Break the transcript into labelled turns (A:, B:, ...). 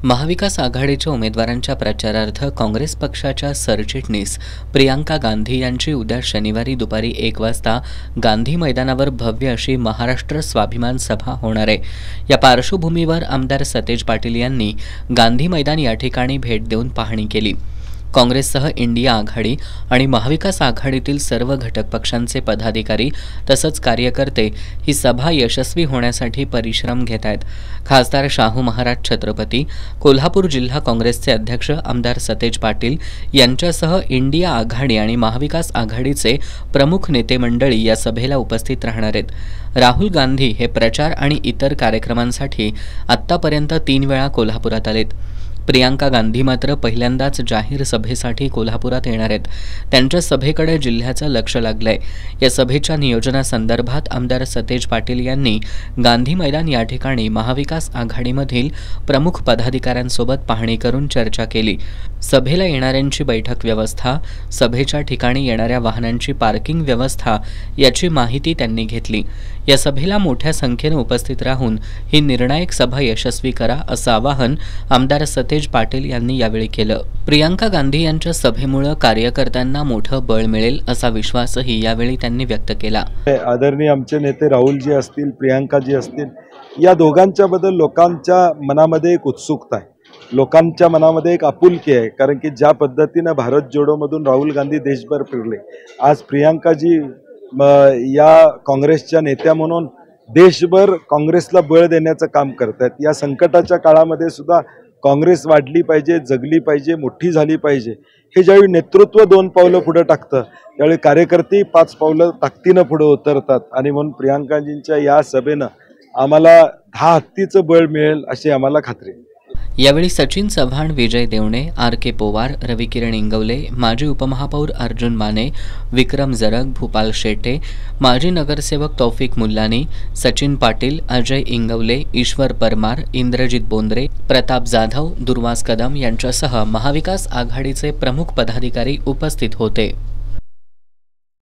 A: महाविकास आघाडीच्या उमेदवारांच्या प्रचारार्थ काँग्रेस पक्षाच्या सरचिटणीस प्रियांका गांधी यांची उद्या शनिवारी दुपारी 1 वाजता गांधी मैदानावर भव्य अशी महाराष्ट्र स्वाभिमान सभा होणार आहे। या पार्श्वभूमीवर आमदार सतेज पाटील यांनी गांधी मैदान या ठिकाणी भेट देऊन पाहणी केली। काँग्रेससह इंडिया आघाडी आणि महाविकास आघाडीतील सर्व घटक पक्षांचे पदाधिकारी तसंच कार्यकर्ते ही सभा यशस्वी होण्यासाठी परिश्रम घेत आहेत। खासदार शाहू महाराज छत्रपती, कोल्हापूर जिल्हा काँग्रेसचे अध्यक्ष आमदार सतेज पाटील यांच्यासह इंडिया आघाडी आणि महाविकास आघाडीचे प्रमुख नेते मंडळी या सभेला उपस्थित राहणार आहेत। राहुल गांधी हे प्रचार आणि इतर कार्यक्रमांसाठी आत्तापर्यंत 3 वेळा कोल्हापुरात आलेत। प्रियांका गांधी मात्र पहिल्यांदाच जाहीर सभेसाठी कोल्हापुरात येणार आहेत। त्यांच्या सभेकडे जिल्ह्याचं लक्ष लागलंय। या सभेच्या नियोजनासंदर्भात आमदार सतेज पाटील यांनी गांधी मैदान या ठिकाणी महाविकास आघाडीमधील प्रमुख पदाधिकाऱ्यांसोबत पाहणी करून चर्चा केली। सभेला येणाऱ्यांची बैठक व्यवस्था, सभेच्या ठिकाणी येणाऱ्या वाहनांची पार्किंग व्यवस्था याची माहिती त्यांनी घेतली। या सभेला मोठ्या संख्येने उपस्थित राहून ही निर्णायक सभा यशस्वी करा असं आवाहन आमदार सतेज पाटील यांनी यावेळी केलं। प्रियांका गांधी यांच्या सभेमुळे कार्यकर्त्यांना मोठं बळ मिळेल असा विश्वासही यावेळी त्यांनी व्यक्त केला।
B: आदरणीय आमचे नेते राहुलजी असतील, प्रियांकाजी असतील, या दोघांच्या बद्दल लोकांच्या मनामध्ये एक उत्सुकता आहे, लोकांच्या मनामध्ये एक आपुलकी आहे। कारण की ज्या पद्धतीने भारत जोडोमधून राहुल गांधी देशभर फिरले, आज प्रियांकाजी या काँग्रेसच्या नेत्या म्हणून देशभर काँग्रेसला बळ देण्याचं काम करतात। या संकटाच्या काळामध्ये सुद्धा काँग्रेस वाढली पाहिजे, जगली पाहिजे, मोठी झाली पाहिजे। हे ज्यावेळी नेतृत्व 2 पावलं पुढे टाकतं त्यावेळी कार्यकर्ते 5 पावलं ताकदीनं पुढे उतरतात आणि म्हणून प्रियांकाजींच्या या सभेनं आम्हाला 10 हत्तीचं बळ मिळेल अशी आम्हाला खात्री आहे।
A: यावेळी सचिन चव्हाण, विजय देवणे, आर.के. पोवार, रविकिरण इंगवले, माजी उपमहापौर अर्जुन माने, विक्रम जरग, भूपाल शेटे, माजी नगरसेवक तौफिक मुल्लानी, सचिन पाटील, अजय इंगवले, ईश्वर परमार, इंद्रजित बोंद्रे, प्रताप जाधव, दुर्वास कदम यांच्यासह महाविकास आघाडीचे प्रमुख पदाधिकारी उपस्थित होते।